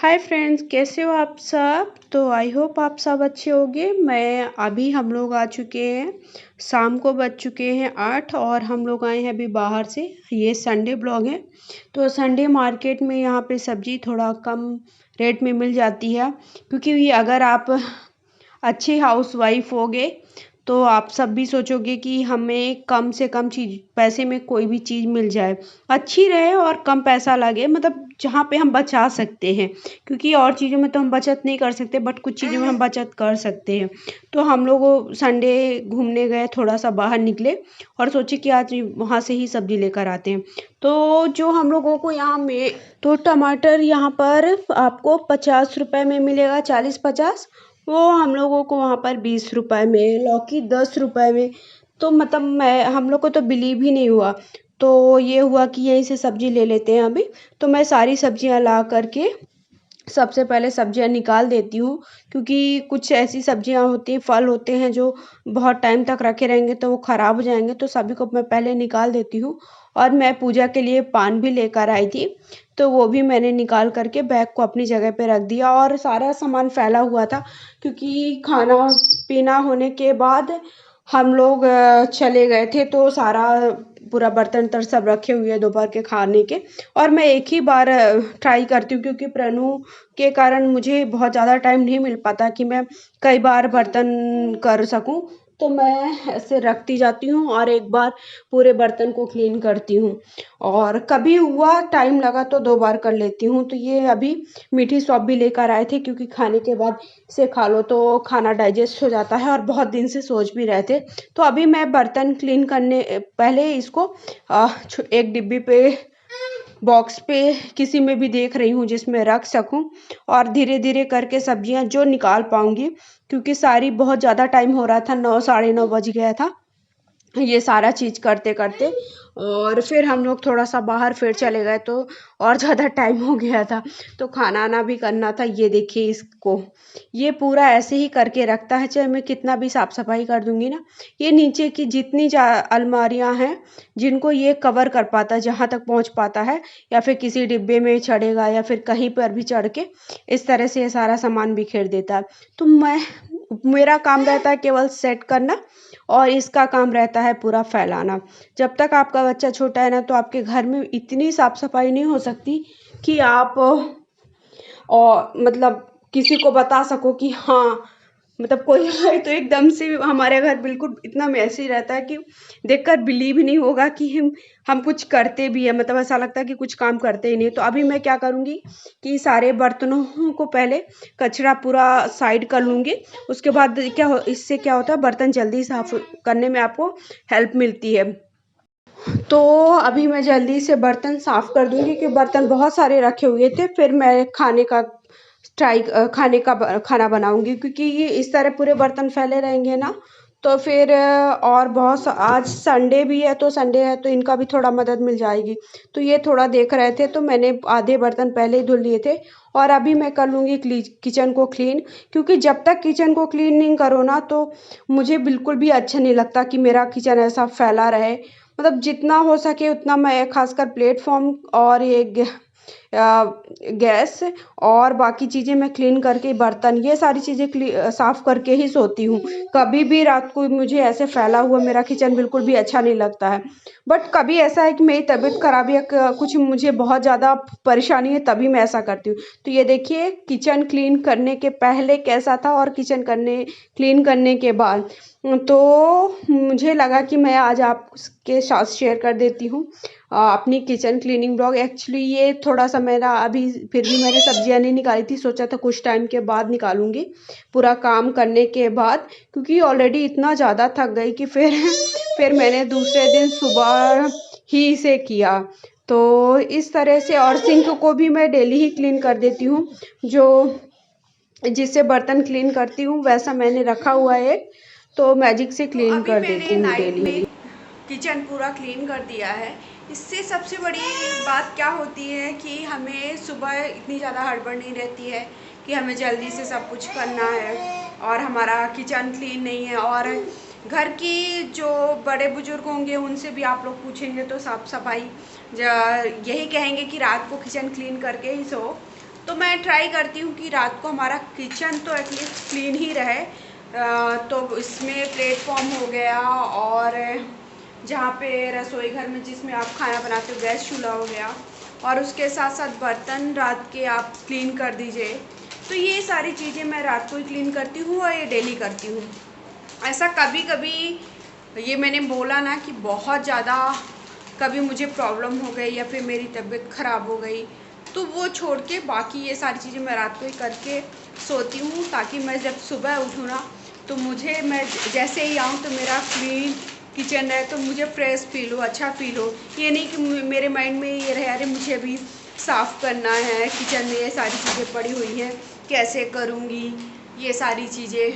Hi friends, कैसे हो आप सब। तो आई होप आप सब अच्छे होंगे। हम लोग आ चुके हैं, शाम को बज चुके हैं 8 और हम लोग आए हैं अभी बाहर से। ये संडे ब्लॉग है। तो संडे मार्केट में यहाँ पे सब्जी थोड़ा कम रेट में मिल जाती है, क्योंकि ये अगर आप अच्छे हाउसवाइफ होगे तो आप सब भी सोचोगे कि हमें कम से कम चीज़ पैसे में कोई भी चीज़ मिल जाए, अच्छी रहे और कम पैसा लगे, मतलब जहाँ पे हम बचा सकते हैं। क्योंकि और चीज़ों में तो हम बचत नहीं कर सकते, बट कुछ चीज़ों में हम बचत कर सकते हैं। तो हम लोग संडे घूमने गए, थोड़ा सा बाहर निकले और सोचे कि आज वहाँ से ही सब्जी लेकर आते हैं। तो जो हम लोगों को यहाँ में तो टमाटर यहाँ पर आपको 50 रुपए में मिलेगा, 40-50। वो हम लोगों को वहाँ पर 20 रुपए में, लौकी 10 रुपए में। तो मतलब मैं हम लोग को तो बिलीव ही नहीं हुआ। तो ये हुआ कि यहीं से सब्जी ले लेते हैं अभी। तो मैं सारी सब्जियां ला करके सबसे पहले सब्जियां निकाल देती हूँ, क्योंकि कुछ ऐसी सब्जियां होती हैं, फल होते हैं जो बहुत टाइम तक रखे रहेंगे तो वो ख़राब हो जाएंगे। तो सभी को मैं पहले निकाल देती हूँ। और मैं पूजा के लिए पान भी लेकर आई थी, तो वो भी मैंने निकाल करके बैग को अपनी जगह पे रख दिया। और सारा सामान फैला हुआ था, क्योंकि खाना पीना होने के बाद हम लोग चले गए थे, तो सारा पूरा बर्तन तर सब रखे हुए हैं दोपहर के खाने के। और मैं एक ही बार ट्राई करती हूँ, क्योंकि प्रणु के कारण मुझे बहुत ज़्यादा टाइम नहीं मिल पाता कि मैं कई बार बर्तन कर सकूँ। तो मैं ऐसे रखती जाती हूँ और एक बार पूरे बर्तन को क्लीन करती हूँ। और कभी हुआ टाइम लगा तो 2 बार कर लेती हूँ। तो ये अभी मीठी सौंफ भी लेकर आए थे, क्योंकि खाने के बाद से खा लो तो खाना डाइजेस्ट हो जाता है, और बहुत दिन से सोच भी रहे थे। तो अभी मैं बर्तन क्लीन करने पहले इसको एक डिब्बी पे, बॉक्स पे, किसी में भी देख रही हूँ जिसमें रख सकूँ। और धीरे धीरे करके सब्जियां जो निकाल पाऊंगी, क्योंकि सारी बहुत ज़्यादा टाइम हो रहा था, 9 साढ़े 9 बज गया था ये सारा चीज़ करते करते। और फिर हम लोग थोड़ा सा बाहर फिर चले गए, तो और ज़्यादा टाइम हो गया था। तो खाना आना भी करना था। ये देखिए इसको, ये पूरा ऐसे ही करके रखता है, चाहे मैं कितना भी साफ सफाई कर दूंगी ना। ये नीचे की जितनी अलमारियां हैं, जिनको ये कवर कर पाता है, जहाँ तक पहुँच पाता है, या फिर किसी डिब्बे में चढ़ेगा या फिर कहीं पर भी चढ़ के इस तरह से ये सारा सामान बिखेर देता है। तो मेरा काम रहता है केवल सेट करना, और इसका काम रहता है पूरा फैलाना। जब तक आपका बच्चा छोटा है ना, तो आपके घर में इतनी साफ सफाई नहीं हो सकती कि आप और मतलब किसी को बता सको कि हाँ, मतलब कोई आए तो एकदम से हमारे घर बिल्कुल इतना मैसी रहता है कि देखकर बिलीव ही नहीं होगा कि हम कुछ करते भी है। मतलब ऐसा लगता है कि कुछ काम करते ही नहीं। तो अभी मैं क्या करूँगी कि सारे बर्तनों को पहले कचरा पूरा साइड कर लूँगी। उसके बाद इससे क्या होता है, बर्तन जल्दी साफ करने में आपको हेल्प मिलती है। तो अभी मैं जल्दी से बर्तन साफ कर दूंगी, कि बर्तन बहुत सारे रखे हुए थे। फिर मैं खाना बनाऊंगी, क्योंकि ये इस तरह पूरे बर्तन फैले रहेंगे ना, तो फिर और आज संडे भी है, तो संडे है तो इनका भी थोड़ा मदद मिल जाएगी। तो ये थोड़ा देख रहे थे, तो मैंने आधे बर्तन पहले ही धुल लिए थे। और अभी मैं कर लूँगी किचन को क्लीन, क्योंकि जब तक किचन को क्लीन नहीं करो ना, तो मुझे बिल्कुल भी अच्छा नहीं लगता कि मेरा किचन ऐसा फैला रहे। मतलब जितना हो सके उतना मैं खासकर प्लेटफॉर्म और ये गैस और बाकी चीज़ें मैं क्लीन करके, बर्तन ये सारी चीज़ें साफ करके ही सोती हूँ। कभी भी रात को मुझे ऐसे फैला हुआ मेरा किचन बिल्कुल भी अच्छा नहीं लगता है। बट कभी ऐसा है कि मेरी तबीयत खराब या कुछ मुझे बहुत ज़्यादा परेशानी है, तभी मैं ऐसा करती हूँ। तो ये देखिए, किचन क्लीन करने के पहले कैसा था और किचन क्लीन करने के बाद। तो मुझे लगा कि मैं आज आपके साथ शेयर कर देती हूँ अपनी किचन क्लीनिंग ब्लॉग। एक्चुअली ये थोड़ा सा मेरा अभी, फिर भी मैंने सब्जियां नहीं निकाली थी, सोचा था कुछ टाइम के बाद निकालूंगी पूरा काम करने के बाद, क्योंकि ऑलरेडी इतना ज़्यादा थक गई कि फिर फिर मैंने दूसरे दिन सुबह ही इसे किया। तो इस तरह से, और सिंक को भी मैं डेली ही क्लीन कर देती हूँ। जो जिससे बर्तन क्लीन करती हूँ वैसा मैंने रखा हुआ है, तो मैजिक से क्लीन कर देती हूँ डेली। किचन पूरा क्लीन कर दिया है। इससे सबसे बड़ी बात क्या होती है कि हमें सुबह इतनी ज़्यादा हड़बड़ नहीं रहती है कि हमें जल्दी से सब कुछ करना है, और हमारा किचन क्लीन नहीं है। और घर की जो बड़े बुजुर्ग होंगे उनसे भी आप लोग पूछेंगे तो साफ सफाई यही कहेंगे कि रात को किचन क्लीन करके ही सो। तो मैं ट्राई करती हूँ कि रात को हमारा किचन तो एटलीस्ट क्लीन ही रहे। तो इसमें प्लेटफॉर्म हो गया, और जहाँ पे रसोई घर में जिसमें आप खाना बनाते हो गैस चूल्हा हो गया, और उसके साथ साथ बर्तन रात के आप क्लीन कर दीजिए। तो ये सारी चीज़ें मैं रात को ही क्लीन करती हूँ और ये डेली करती हूँ। ऐसा कभी कभी ये मैंने बोला ना कि बहुत ज़्यादा कभी मुझे प्रॉब्लम हो गई या फिर मेरी तबीयत ख़राब हो गई, तो वो छोड़ के बाकी ये सारी चीज़ें मैं रात को ही करके सोती हूँ, ताकि मैं जब सुबह उठूँ ना तो मुझे, मैं जैसे ही आऊँ तो मेरा क्लीन किचन है, तो मुझे फ्रेश फील हो, अच्छा फील हो। ये नहीं कि मेरे माइंड में ये रहे अरे मुझे अभी साफ़ करना है, किचन में ये सारी चीज़ें पड़ी हुई हैं, कैसे करूँगी ये सारी चीज़ें।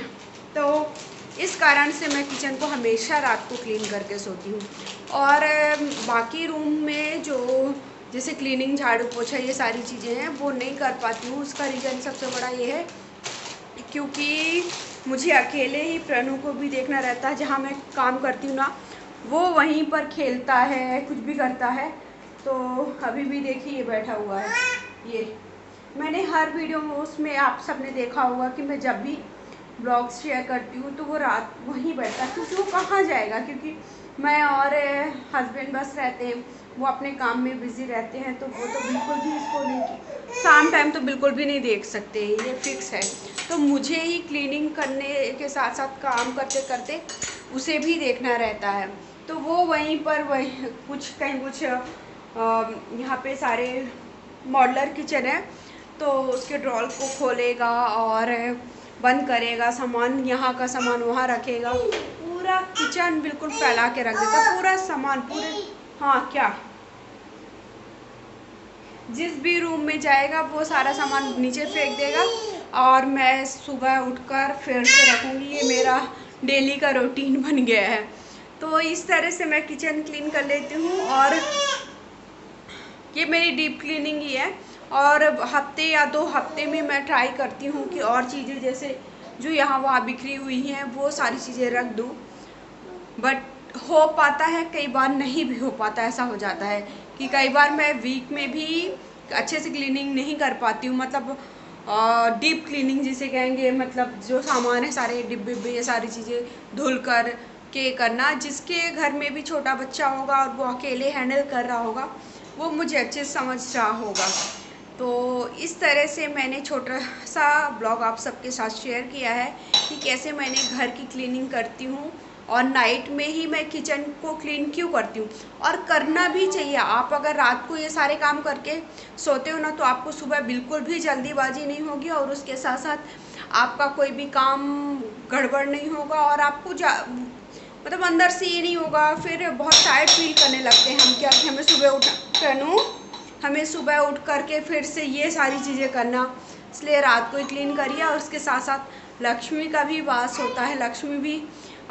तो इस कारण से मैं किचन को हमेशा रात को क्लीन करके सोती हूँ। और बाकी रूम में जो जैसे क्लीनिंग, झाड़ू पोछा, ये सारी चीज़ें हैं वो नहीं कर पाती हूँ। उसका रीज़न सबसे बड़ा ये है क्योंकि मुझे अकेले ही प्रणु को भी देखना रहता है। जहाँ मैं काम करती हूँ ना, वो वहीं पर खेलता है, कुछ भी करता है। तो अभी भी देखिए ये बैठा हुआ है। ये मैंने हर वीडियो में उसमें आप सबने देखा होगा कि मैं जब भी ब्लॉग्स शेयर करती हूँ तो वो रात वहीं बैठता है, क्योंकि वो कहाँ जाएगा, क्योंकि मैं और हस्बैंड बस रहते हैं, वो अपने काम में बिज़ी रहते हैं। तो वो तो बिल्कुल भी इसको नहीं, शाम टाइम तो बिल्कुल भी नहीं देख सकते, ये फिक्स है। तो मुझे ही क्लीनिंग करने के साथ साथ काम करते करते उसे भी देखना रहता है। तो वो वहीं पर वही कुछ कहीं कुछ यहाँ पे सारे मॉड्यूलर किचन है, तो उसके ड्रॉर को खोलेगा और बंद करेगा, सामान यहाँ का सामान वहाँ रखेगा, पूरा किचन बिल्कुल फैला के रख देता, पूरा सामान पूरे। हाँ क्या, जिस भी रूम में जाएगा वो सारा सामान नीचे फेंक देगा, और मैं सुबह उठकर फिर से रखूँगी। ये मेरा डेली का रूटीन बन गया है। तो इस तरह से मैं किचन क्लीन कर लेती हूँ, और ये मेरी डीप क्लीनिंग ही है। और हफ्ते या 2 हफ्ते में मैं ट्राई करती हूँ कि और चीज़ें जैसे जो यहाँ वहाँ बिखरी हुई हैं वो सारी चीज़ें रख दूँ, बट हो पाता है, कई बार नहीं भी हो पाता। ऐसा हो जाता है कि कई बार मैं वीक में भी अच्छे से क्लीनिंग नहीं कर पाती हूँ, मतलब डीप क्लीनिंग जिसे कहेंगे, मतलब जो सामान है सारे डिब्बे ये सारी चीज़ें धुल कर के करना। जिसके घर में भी छोटा बच्चा होगा और वो अकेले हैंडल कर रहा होगा, वो मुझे अच्छे से समझ रहा होगा। तो इस तरह से मैंने छोटा सा ब्लॉग आप सबके साथ शेयर किया है कि कैसे मैंने घर की क्लीनिंग करती हूँ, और नाइट में ही मैं किचन को क्लीन क्यों करती हूँ। और करना भी चाहिए। आप अगर रात को ये सारे काम करके सोते हो ना, तो आपको सुबह बिल्कुल भी जल्दीबाजी नहीं होगी, और उसके साथ साथ आपका कोई भी काम गड़बड़ नहीं होगा, और आपको मतलब अंदर से ये नहीं होगा फिर बहुत टायर्ड फील करने लगते हैं हम, क्या कि हमें सुबह हमें सुबह उठ करके फिर से ये सारी चीज़ें करना। इसलिए रात को ही क्लीन करिए, और उसके साथ साथ लक्ष्मी का भी वास होता है। लक्ष्मी भी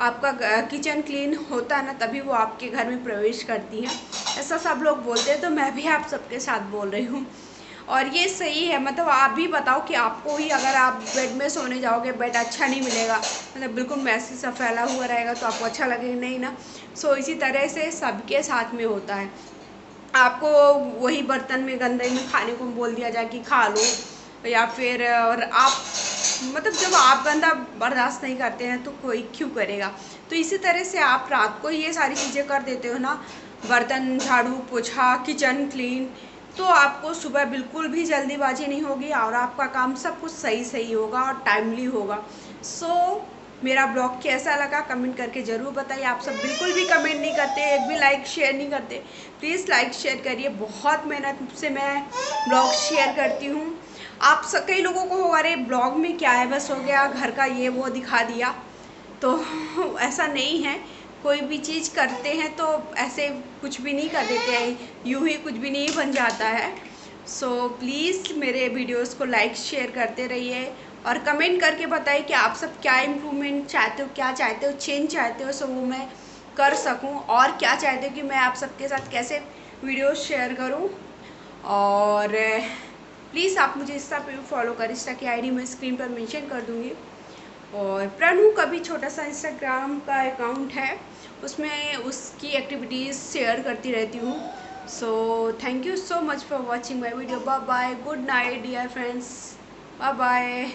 आपका किचन क्लीन होता है ना, तभी वो आपके घर में प्रवेश करती हैं, ऐसा सब लोग बोलते हैं। तो मैं भी आप सबके साथ बोल रही हूँ, और ये सही है। मतलब आप भी बताओ कि आपको ही अगर आप बेड में सोने जाओगे, बेड अच्छा नहीं मिलेगा, मतलब बिल्कुल मैसी सा फैला हुआ रहेगा, तो आपको अच्छा लगेगा नहीं ना। सो इसी तरह से सबके साथ में होता है। आपको वही बर्तन में गंदे में खाने को बोल दिया जाए कि खा लो, या फिर और आप मतलब जब आप गंदा बर्दाश्त नहीं करते हैं तो कोई क्यों करेगा। तो इसी तरह से आप रात को ये सारी चीज़ें कर देते हो ना, बर्तन झाड़ू पोछा किचन क्लीन, तो आपको सुबह बिल्कुल भी जल्दीबाजी नहीं होगी, और आपका काम सब कुछ सही होगा और टाइमली होगा। सो मेरा ब्लॉग कैसा लगा कमेंट करके ज़रूर बताइए। आप सब बिल्कुल भी कमेंट नहीं करते, एक भी लाइक शेयर नहीं करते। प्लीज़ लाइक शेयर करिए, बहुत मेहनत से मैं ब्लॉग शेयर करती हूँ। आप सब कई लोगों को होगा अरे ब्लॉग में क्या है, बस हो गया घर का ये वो दिखा दिया, तो ऐसा नहीं है। कोई भी चीज़ करते हैं तो ऐसे कुछ भी नहीं कर देते हैं, यूँ ही कुछ भी नहीं बन जाता है। सो प्लीज़ मेरे वीडियोस को लाइक शेयर करते रहिए, और कमेंट करके बताइए कि आप सब क्या इम्प्रूवमेंट चाहते हो, क्या चाहते हो, चेंज चाहते हो, सो वो मैं कर सकूं, और क्या चाहते हो कि मैं आप सबके साथ कैसे वीडियोस शेयर करूं। और प्लीज़ आप मुझे इंस्टा पे फॉलो करें, इंस्टा की आईडी मैं स्क्रीन पर मेंशन कर दूंगी। और प्रणु का भी छोटा सा इंस्टाग्राम का अकाउंट है, उसमें उसकी एक्टिविटीज़ शेयर करती रहती हूँ। So thank you so much for watching my video. Bye bye, good night dear friends, bye bye.